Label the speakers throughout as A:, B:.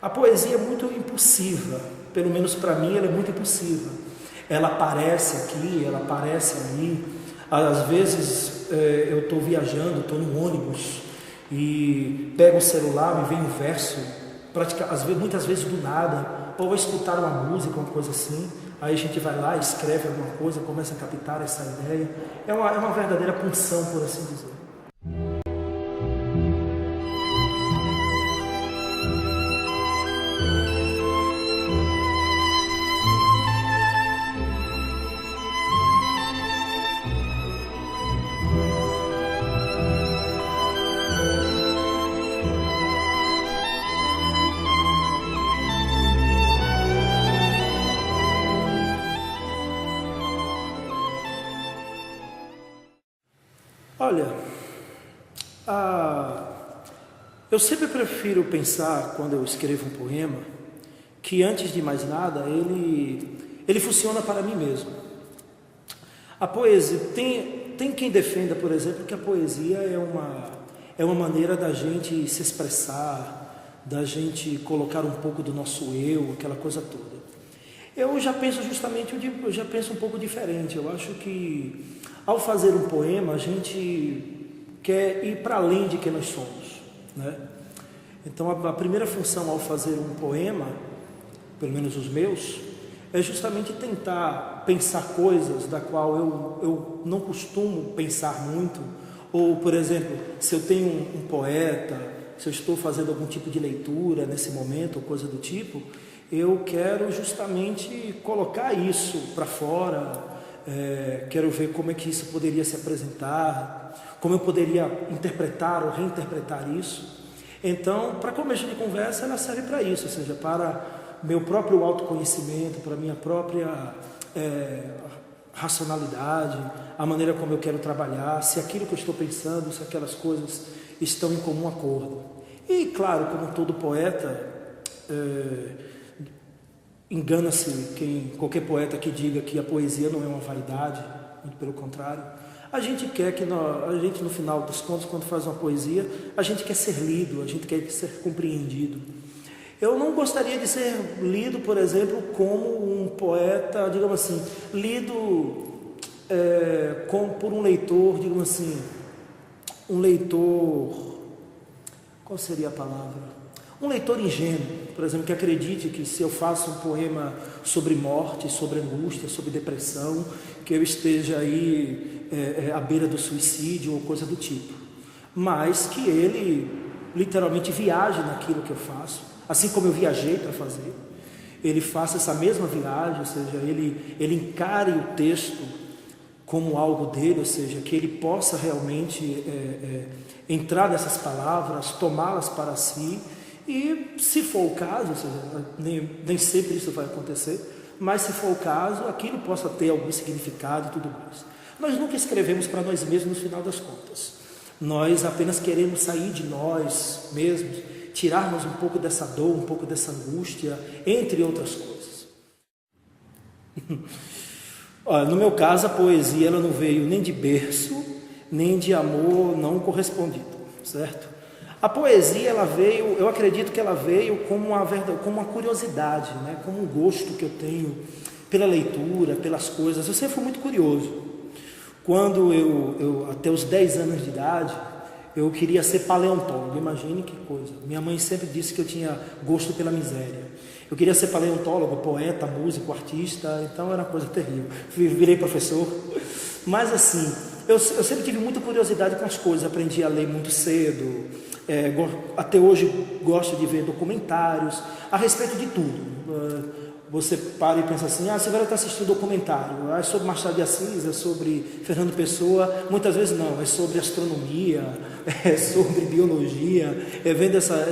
A: A poesia é muito impulsiva, pelo menos para mim ela é muito impulsiva. Ela aparece aqui, ela aparece ali. Às vezes eu estou viajando, estou no ônibus e pego o celular, me vem um verso, muitas vezes do nada, ou escutar uma música, uma coisa assim. Aí a gente vai lá, escreve alguma coisa, começa a captar essa ideia. É uma verdadeira punção, por assim dizer. Olha, eu sempre prefiro pensar, quando eu escrevo um poema, que antes de mais nada, ele funciona para mim mesmo. A poesia, tem quem defenda, por exemplo, que a poesia é uma maneira da gente se expressar, da gente colocar um pouco do nosso eu, aquela coisa toda. Eu já penso um pouco diferente. Eu acho que ao fazer um poema a gente quer ir para além de quem nós somos, né? Então a primeira função ao fazer um poema, pelo menos os meus, é justamente tentar pensar coisas da qual eu não costumo pensar muito. Ou, por exemplo, se eu tenho um poeta, se eu estou fazendo algum tipo de leitura nesse momento ou coisa do tipo, eu quero justamente colocar isso para fora, quero ver como é que isso poderia se apresentar, como eu poderia interpretar ou reinterpretar isso. Então, para começo de conversa, ela serve para isso, ou seja, para meu próprio autoconhecimento, para minha própria racionalidade, a maneira como eu quero trabalhar, se aquilo que eu estou pensando, se aquelas coisas estão em comum acordo. E, claro, como todo poeta, engana-se qualquer poeta que diga que a poesia não é uma vaidade, muito pelo contrário. A gente quer a gente no final dos contos, quando faz uma poesia, a gente quer ser lido, a gente quer ser compreendido. Eu não gostaria de ser lido, por exemplo, como um poeta, digamos assim, lido por um leitor, digamos assim, um leitor, qual seria a palavra? Um leitor ingênuo, por exemplo, que acredite que se eu faço um poema sobre morte, sobre angústia, sobre depressão, que eu esteja aí à beira do suicídio ou coisa do tipo. Mas que ele literalmente viaje naquilo que eu faço, assim como eu viajei para fazer. Ele faça essa mesma viagem, ou seja, ele encare o texto como algo dele, ou seja, que ele possa realmente entrar nessas palavras, tomá-las para si. E se for o caso, ou seja, nem sempre isso vai acontecer, mas se for o caso, aquilo possa ter algum significado e tudo mais. Nós nunca escrevemos para nós mesmos no final das contas. Nós apenas queremos sair de nós mesmos, tirarmos um pouco dessa dor, um pouco dessa angústia, entre outras coisas. Olha, no meu caso, a poesia ela não veio nem de berço, nem de amor não correspondido, certo? A poesia, eu acredito que ela veio como uma curiosidade, né? Como um gosto que eu tenho pela leitura, pelas coisas. Eu sempre fui muito curioso. Quando eu até os 10 anos de idade, eu queria ser paleontólogo. Imagine que coisa. Minha mãe sempre disse que eu tinha gosto pela miséria. Eu queria ser paleontólogo, poeta, músico, artista, então era uma coisa terrível. Virei professor. Mas assim, eu sempre tive muita curiosidade com as coisas, aprendi a ler muito cedo. Até hoje gosto de ver documentários a respeito de tudo. Você para e pensa assim, você vai estar assistindo documentário, é sobre Machado de Assis, é sobre Fernando Pessoa. Muitas vezes não, é sobre astronomia, é sobre biologia, vendo essas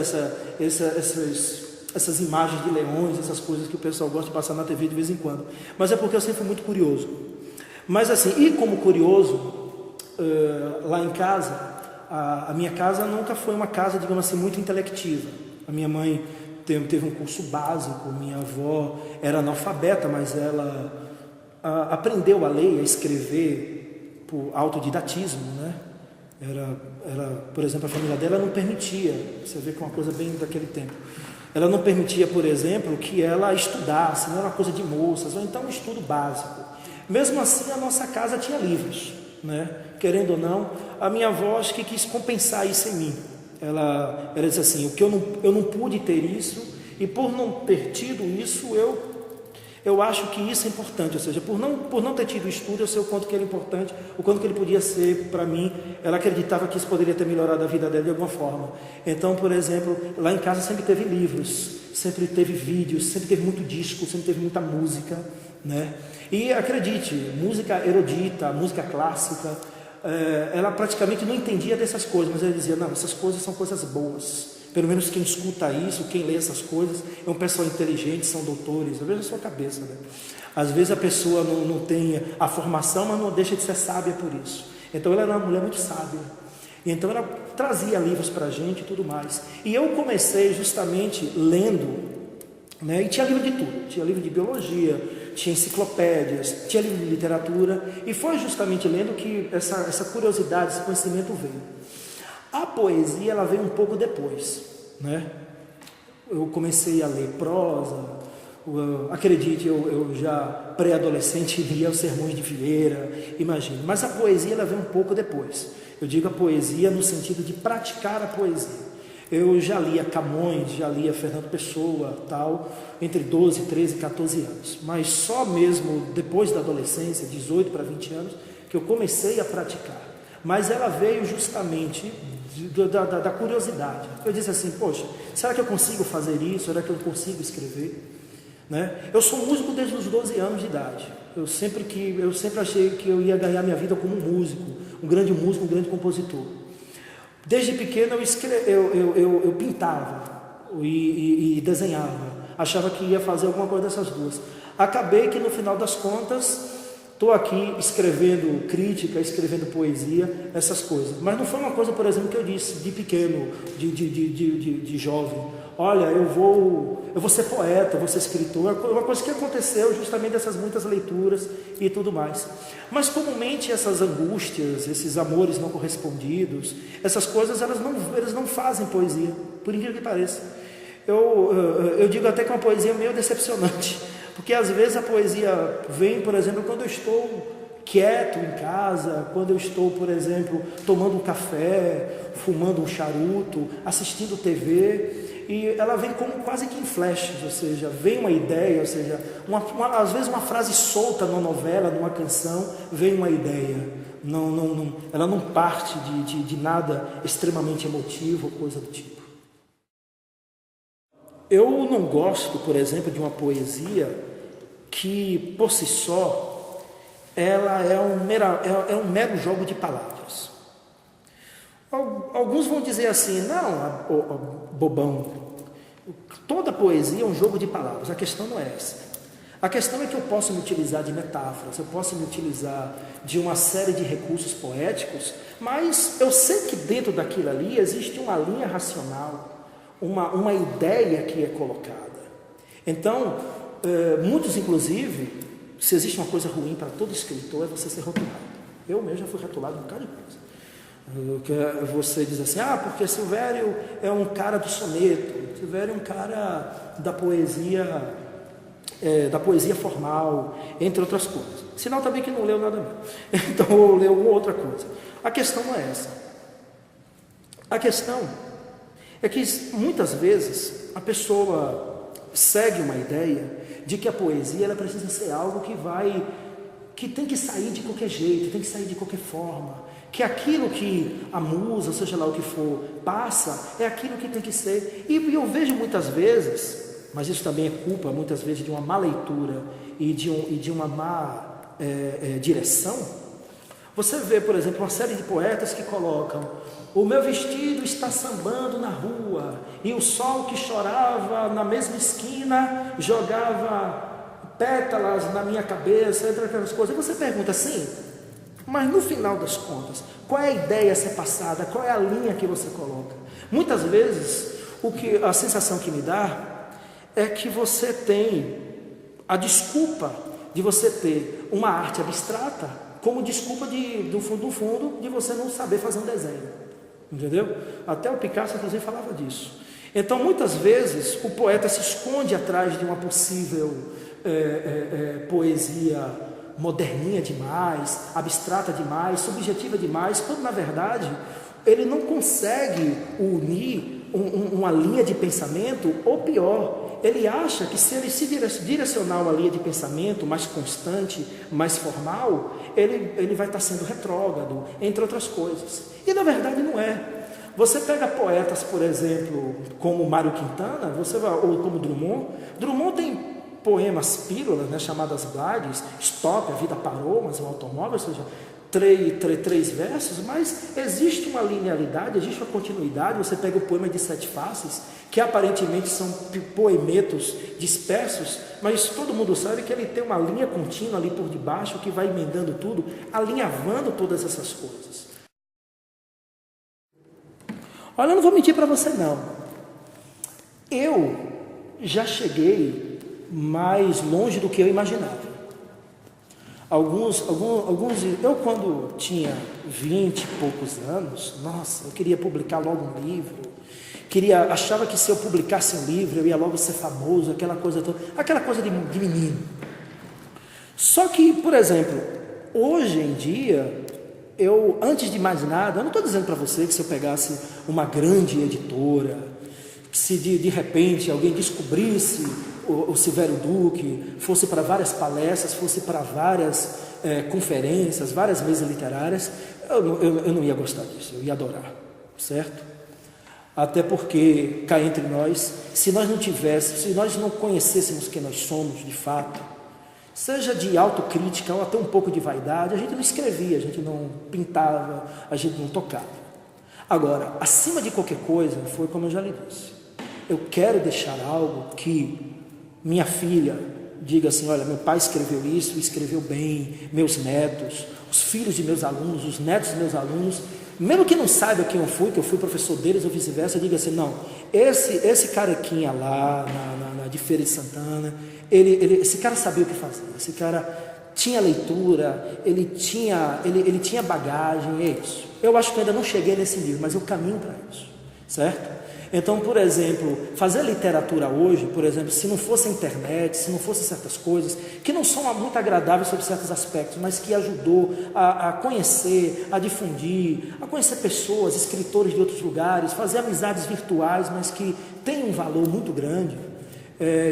A: imagens de leões, essas coisas que o pessoal gosta de passar na TV de vez em quando. Mas é porque eu sempre fui muito curioso. Mas assim, e como curioso, lá em casa, a minha casa nunca foi uma casa, digamos assim, muito intelectiva. A minha mãe teve um curso básico, minha avó era analfabeta, mas ela aprendeu a ler, a escrever por autodidatismo, né? Por exemplo, a família dela não permitia, você vê que é uma coisa bem daquele tempo. Ela não permitia, por exemplo, que ela estudasse, não era uma coisa de moças, ou então um estudo básico. Mesmo assim, a nossa casa tinha livros, né? Querendo ou não, a minha avó acho que quis compensar isso em mim. Ela disse assim, o que eu não pude ter isso, e por não ter tido isso, eu acho que isso é importante, ou seja, por não ter tido estudo, eu sei o quanto que era importante, o quanto que ele podia ser para mim. Ela acreditava que isso poderia ter melhorado a vida dela de alguma forma. Então, por exemplo, lá em casa sempre teve livros, sempre teve vídeos, sempre teve muito disco, sempre teve muita música, né? E acredite, música erudita, música clássica, ela praticamente não entendia dessas coisas, mas ela dizia, não, essas coisas são coisas boas. Pelo menos quem escuta isso, quem lê essas coisas, é um pessoal inteligente, são doutores. Veja a sua cabeça, né? Às vezes a pessoa não tem a formação, mas não deixa de ser sábia por isso. Então ela era uma mulher muito sábia. E então ela trazia livros para a gente e tudo mais. E eu comecei justamente lendo, né? E tinha livro de tudo. Tinha livro de biologia, tinha enciclopédias, tinha livro de literatura. E foi justamente lendo que essa curiosidade, esse conhecimento veio. A poesia, ela veio um pouco depois, né? Eu comecei a ler prosa, acredite, eu já pré-adolescente lia os Sermões de Vieira, imagine. Mas a poesia, ela veio um pouco depois. Eu digo a poesia no sentido de praticar a poesia. Eu já lia Camões, já lia Fernando Pessoa, tal, entre 12, 13 e 14 anos. Mas só mesmo depois da adolescência, 18 para 20 anos, que eu comecei a praticar. Mas ela veio justamente da curiosidade. Eu disse assim, poxa, será que eu consigo fazer isso? Será que eu consigo escrever? Né? Eu sou músico desde os 12 anos de idade. Eu sempre achei que eu ia ganhar minha vida como um músico, um grande compositor. Desde pequeno eu pintava e desenhava. Achava que ia fazer alguma coisa dessas duas. Acabei que no final das contas estou aqui escrevendo crítica, escrevendo poesia, essas coisas. Mas não foi uma coisa, por exemplo, que eu disse de pequeno, de jovem. Olha, eu vou ser poeta, vou ser escritor. É uma coisa que aconteceu justamente dessas muitas leituras e tudo mais. Mas comumente essas angústias, esses amores não correspondidos, essas coisas, elas não fazem poesia, por incrível que pareça. Eu digo até que é uma poesia meio decepcionante. Porque às vezes a poesia vem, por exemplo, quando eu estou quieto em casa, quando eu estou, por exemplo, tomando um café, fumando um charuto, assistindo TV, e ela vem como quase que em flashes, ou seja, vem uma ideia, ou seja, às vezes uma frase solta numa novela, numa canção, vem uma ideia. Ela não parte de nada extremamente emotivo ou coisa do tipo. Eu não gosto, por exemplo, de uma poesia que, por si só, ela é um mero jogo de palavras. Alguns vão dizer assim, não, bobão, toda poesia é um jogo de palavras. A questão não é essa. A questão é que eu posso me utilizar de metáforas, eu posso me utilizar de uma série de recursos poéticos, mas eu sei que dentro daquilo ali existe uma linha racional, uma ideia que é colocada. Então, muitos, inclusive, se existe uma coisa ruim para todo escritor, é você ser rotulado. Eu mesmo já fui rotulado um bocado de coisa. Você diz assim, porque Silvério é um cara do soneto, Silvério é um cara da poesia formal, entre outras coisas. Sinal também que não leu nada mesmo. Então, ou leu alguma outra coisa. A questão não é essa. A questão é que muitas vezes a pessoa segue uma ideia de que a poesia ela precisa ser algo que tem que sair de qualquer jeito, tem que sair de qualquer forma, que aquilo que a musa, seja lá o que for, passa, é aquilo que tem que ser. E eu vejo muitas vezes, mas isso também é culpa muitas vezes de uma má leitura e de uma má direção. Você vê, por exemplo, uma série de poetas que colocam: o meu vestido está sambando na rua, e o sol que chorava na mesma esquina jogava pétalas na minha cabeça, entre aquelas coisas. E você pergunta assim, mas no final das contas, qual é a ideia a ser passada? Qual é a linha que você coloca? Muitas vezes, a sensação que me dá é que você tem a desculpa de você ter uma arte abstrata como desculpa do fundo de você não saber fazer um desenho. Entendeu? Até o Picasso, inclusive, falava disso. Então, muitas vezes, o poeta se esconde atrás de uma possível poesia moderninha demais, abstrata demais, subjetiva demais, quando na verdade ele não consegue unir uma linha de pensamento, ou pior, ele acha que se ele se direcionar uma linha de pensamento mais constante, mais formal, ele vai estar sendo retrógrado, entre outras coisas. E na verdade não é. Você pega poetas, por exemplo, como Mário Quintana, ou como Drummond. Drummond tem poemas pílulas, né, chamadas Blades, Stop, a vida parou, mas o automóvel, ou seja, três versos, mas existe uma linearidade, existe uma continuidade. Você pega o poema de Sete Faces, que aparentemente são poemetos dispersos, mas todo mundo sabe que ele tem uma linha contínua ali por debaixo, que vai emendando tudo, alinhavando todas essas coisas. Olha, eu não vou mentir para você não, eu já cheguei mais longe do que eu imaginava. Eu quando tinha 20 e poucos anos, nossa, eu queria publicar logo um livro, achava que se eu publicasse um livro, eu ia logo ser famoso, aquela coisa de menino. Só que, por exemplo, hoje em dia, antes de mais nada, eu não estou dizendo para você que se eu pegasse uma grande editora, que se de repente alguém descobrisse o Silvério Duque, fosse para várias palestras, fosse para várias conferências, várias mesas literárias, eu não ia gostar disso, eu ia adorar, certo? Até porque, cá entre nós, se nós não conhecêssemos quem nós somos de fato, seja de autocrítica ou até um pouco de vaidade, a gente não escrevia, a gente não pintava, a gente não tocava. Agora, acima de qualquer coisa, foi como eu já lhe disse, eu quero deixar algo que minha filha diga assim, olha, meu pai escreveu isso, escreveu bem, meus netos, os filhos de meus alunos, os netos de meus alunos, mesmo que não saiba quem eu fui, que eu fui professor deles ou vice-versa, diga assim, não, esse carequinha lá de Feira de Santana, esse cara sabia o que fazer, esse cara tinha leitura, ele tinha bagagem, é isso. Eu acho que ainda não cheguei nesse nível, mas eu caminho para isso, certo? Então, por exemplo, fazer literatura hoje, por exemplo, se não fosse a internet, se não fosse certas coisas, que não são muito agradáveis sobre certos aspectos, mas que ajudou a conhecer, a difundir, a conhecer pessoas, escritores de outros lugares, fazer amizades virtuais, mas que têm um valor muito grande,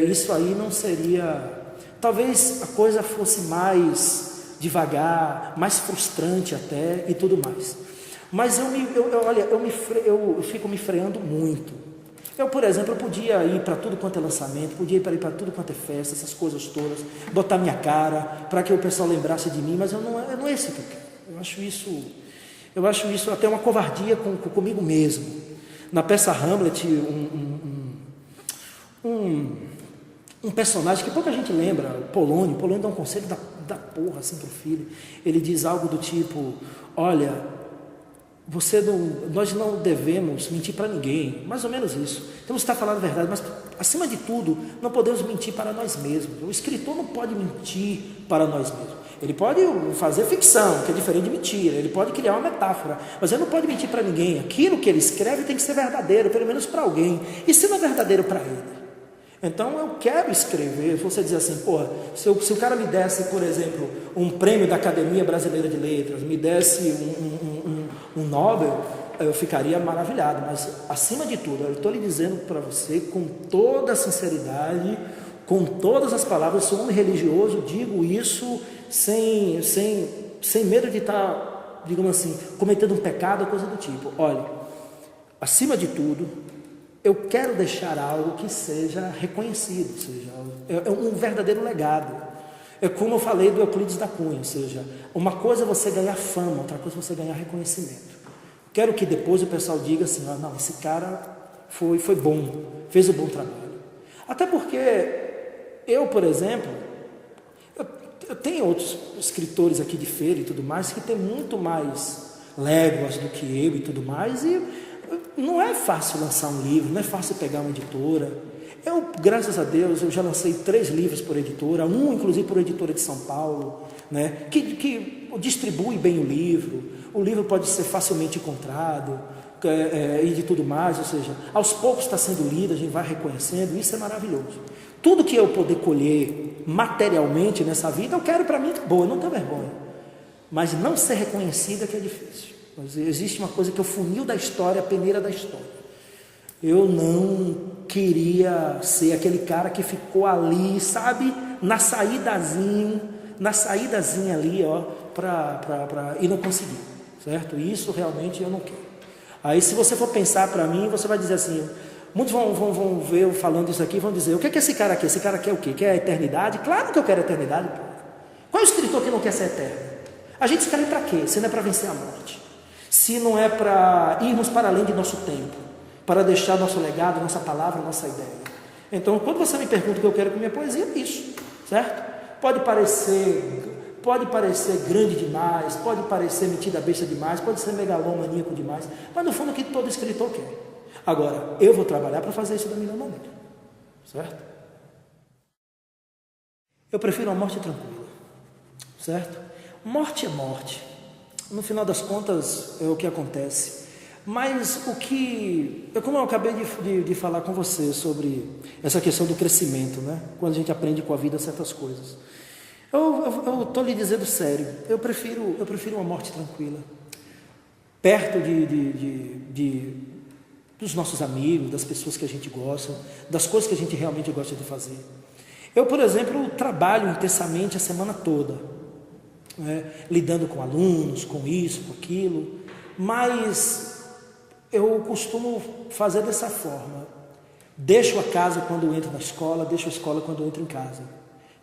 A: isso aí não seria... Talvez a coisa fosse mais devagar, mais frustrante até e tudo mais. Mas eu fico me freando muito. Eu, por exemplo, eu podia ir para tudo quanto é lançamento, podia ir para tudo quanto é festa, essas coisas todas, botar minha cara, para que o pessoal lembrasse de mim, mas não é isso que eu quero. Eu acho isso até uma covardia comigo mesmo. Na peça Hamlet, um personagem que pouca gente lembra, o Polônio dá um conselho da porra assim pro filho. Ele diz algo do tipo, olha, nós não devemos mentir para ninguém, mais ou menos isso. Temos que estar falando a verdade, mas acima de tudo, não podemos mentir para nós mesmos. O escritor não pode mentir para nós mesmos. Ele pode fazer ficção, que é diferente de mentira, ele pode criar uma metáfora, mas ele não pode mentir para ninguém. Aquilo que ele escreve tem que ser verdadeiro, pelo menos para alguém, e se não é verdadeiro para ele. Então eu quero escrever. Se você dizer assim, porra, se o cara me desse, por exemplo, um prêmio da Academia Brasileira de Letras, me desse um Nobel, eu ficaria maravilhado. Mas acima de tudo, eu estou lhe dizendo para você com toda a sinceridade, com todas as palavras, sou um homem religioso, digo isso sem medo de estar, digamos assim, cometendo um pecado ou coisa do tipo. Olha, acima de tudo, eu quero deixar algo que seja reconhecido, seja um verdadeiro legado. É como eu falei do Euclides da Cunha, ou seja, uma coisa é você ganhar fama, outra coisa é você ganhar reconhecimento. Quero que depois o pessoal diga assim, não, esse cara foi bom, fez um bom trabalho. Até porque eu, por exemplo, eu tenho outros escritores aqui de feira e tudo mais, que tem muito mais léguas do que eu e tudo mais, e não é fácil lançar um livro, não é fácil pegar uma editora. Eu, graças a Deus, eu já lancei 3 livros por editora, um inclusive por editora de São Paulo, né, que distribui bem o livro pode ser facilmente encontrado, e de tudo mais, ou seja, aos poucos está sendo lido, a gente vai reconhecendo, isso é maravilhoso. Tudo que eu poder colher materialmente nessa vida, eu quero para mim, boa, eu não tenho vergonha. Mas não ser reconhecido é que é difícil. Mas existe uma coisa que é o funil da história, a peneira da história. Eu não queria ser aquele cara que ficou ali, sabe, na saídazinha ali, ó, e não conseguiu, certo? Isso realmente eu não quero. Aí se você for pensar para mim, você vai dizer assim, muitos vão ver eu falando isso aqui, vão dizer, o que é que esse cara quer? Esse cara quer o quê? Quer a eternidade? Claro que eu quero a eternidade, pô. Qual é o escritor que não quer ser eterno? A gente escreve para quê? Se não é para vencer a morte, se não é para irmos para além de nosso tempo, para deixar nosso legado, nossa palavra, nossa ideia. Então, quando você me pergunta o que eu quero com minha poesia, é isso, certo? Pode parecer grande demais, pode parecer metida besta demais, pode ser megalomaníaco demais, mas no fundo é o que todo escritor quer. Agora, eu vou trabalhar para fazer isso da melhor maneira, certo? Eu prefiro uma morte tranquila, certo? Morte é morte, no final das contas é o que acontece. Mas como eu acabei de falar com você sobre essa questão do crescimento, né? Quando a gente aprende com a vida certas coisas. Eu estou lhe dizendo sério, eu prefiro uma morte tranquila, perto dos nossos amigos, das pessoas que a gente gosta, das coisas que a gente realmente gosta de fazer. Eu, por exemplo, trabalho intensamente a semana toda, né? Lidando com alunos, com isso, com aquilo, mas eu costumo fazer dessa forma. Deixo a casa quando eu entro na escola, deixo a escola quando eu entro em casa.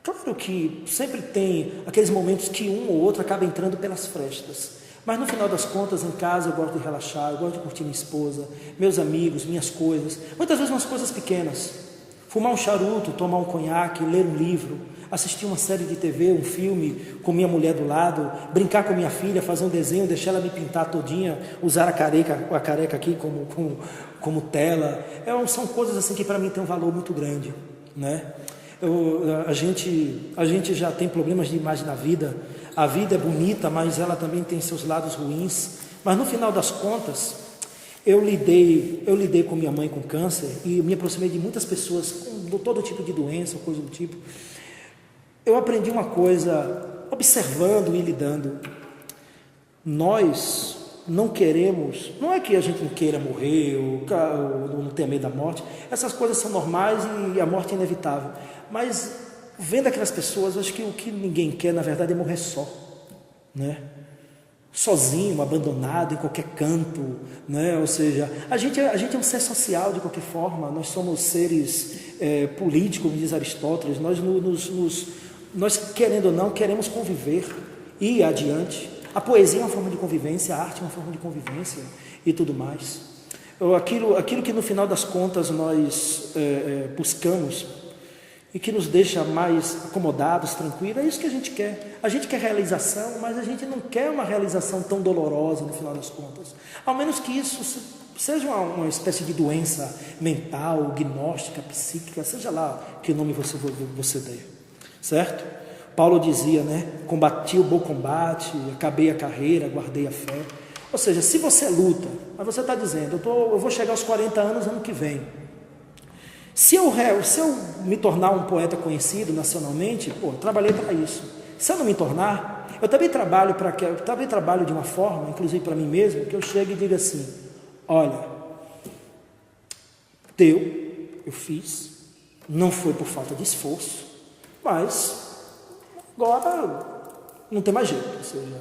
A: Claro que sempre tem aqueles momentos que um ou outro acaba entrando pelas frestas, mas no final das contas, em casa eu gosto de relaxar, eu gosto de curtir minha esposa, meus amigos, minhas coisas, muitas vezes umas coisas pequenas, fumar um charuto, tomar um conhaque, ler um livro, assistir uma série de TV, um filme com minha mulher do lado, brincar com minha filha, fazer um desenho, deixar ela me pintar todinha, usar a careca aqui como tela. São coisas assim que para mim tem um valor muito grande, né? A gente já tem problemas demais na vida. A vida é bonita, mas ela também tem seus lados ruins. Mas no final das contas, eu lidei com minha mãe com câncer e me aproximei de muitas pessoas com todo tipo de doença, coisa do tipo. Eu aprendi uma coisa, observando e lidando. Nós não queremos, não é que a gente não queira morrer ou não tenha medo da morte, essas coisas são normais e a morte é inevitável, mas vendo aquelas pessoas, eu acho que o que ninguém quer na verdade é morrer só, né? Sozinho, abandonado em qualquer canto, né? Ou seja, a gente é um ser social de qualquer forma, nós somos seres políticos, como diz Aristóteles, nós querendo ou não, queremos conviver e ir adiante. A poesia é uma forma de convivência, a arte é uma forma de convivência e tudo mais. Aquilo que no final das contas nós buscamos e que nos deixa mais acomodados, tranquilos, é isso que a gente quer. A gente quer realização, mas a gente não quer uma realização tão dolorosa no final das contas. Ao menos que isso seja uma espécie de doença mental, gnóstica, psíquica, seja lá que nome você dê, certo? Paulo dizia, né? Combati o bom combate, acabei a carreira, guardei a fé. Ou seja, se você luta, mas você está dizendo, eu vou chegar aos 40 anos ano que vem. Se eu me tornar um poeta conhecido nacionalmente, trabalhei para isso. Se eu não me tornar, eu também trabalho de uma forma, inclusive para mim mesmo, que eu chego e digo assim, olha, eu fiz, não foi por falta de esforço, mas agora não tem mais jeito. Ou seja,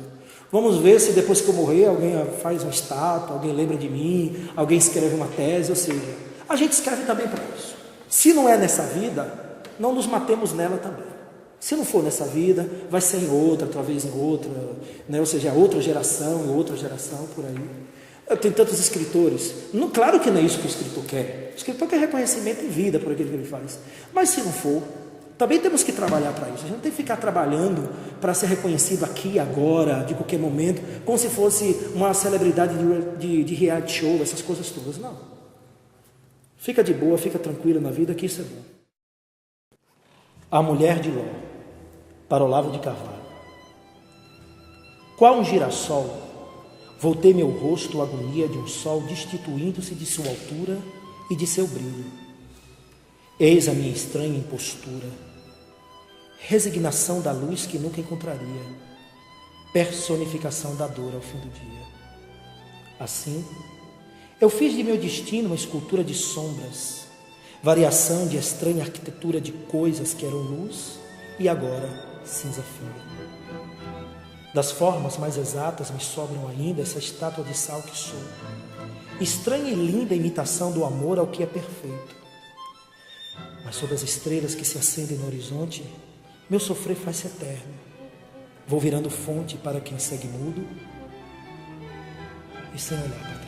A: vamos ver se depois que eu morrer alguém faz uma estátua, alguém lembra de mim, alguém escreve uma tese, ou seja, a gente escreve também para isso. Se não é nessa vida, não nos matemos nela também. Se não for nessa vida, vai ser em outra, talvez em outra, né? Ou seja, outra geração, por aí. Tem tantos escritores. Claro que não é isso que o escritor quer. O escritor quer reconhecimento em vida por aquilo que ele faz. Mas se não for, também temos que trabalhar para isso. A gente não tem que ficar trabalhando para ser reconhecido aqui, agora, de qualquer momento, como se fosse uma celebridade de reality show, essas coisas todas. Não. Fica de boa, fica tranquila na vida, que isso é bom. A mulher de Ló, para Olavo de Carvalho. Qual um girassol, Voltei meu rosto à agonia de um sol destituindo-se de sua altura e de seu brilho. Eis a minha estranha impostura, resignação da luz que nunca encontraria, personificação da dor ao fim do dia. Assim, eu fiz de meu destino uma escultura de sombras, variação de estranha arquitetura de coisas que eram luz e agora cinza fria. Das formas mais exatas me sobram ainda essa estátua de sal que sou, estranha e linda imitação do amor ao que é perfeito. Mas sob as estrelas que se acendem no horizonte, meu sofrer faz-se eterno. Vou virando fonte para quem segue mudo e sem olhar para trás.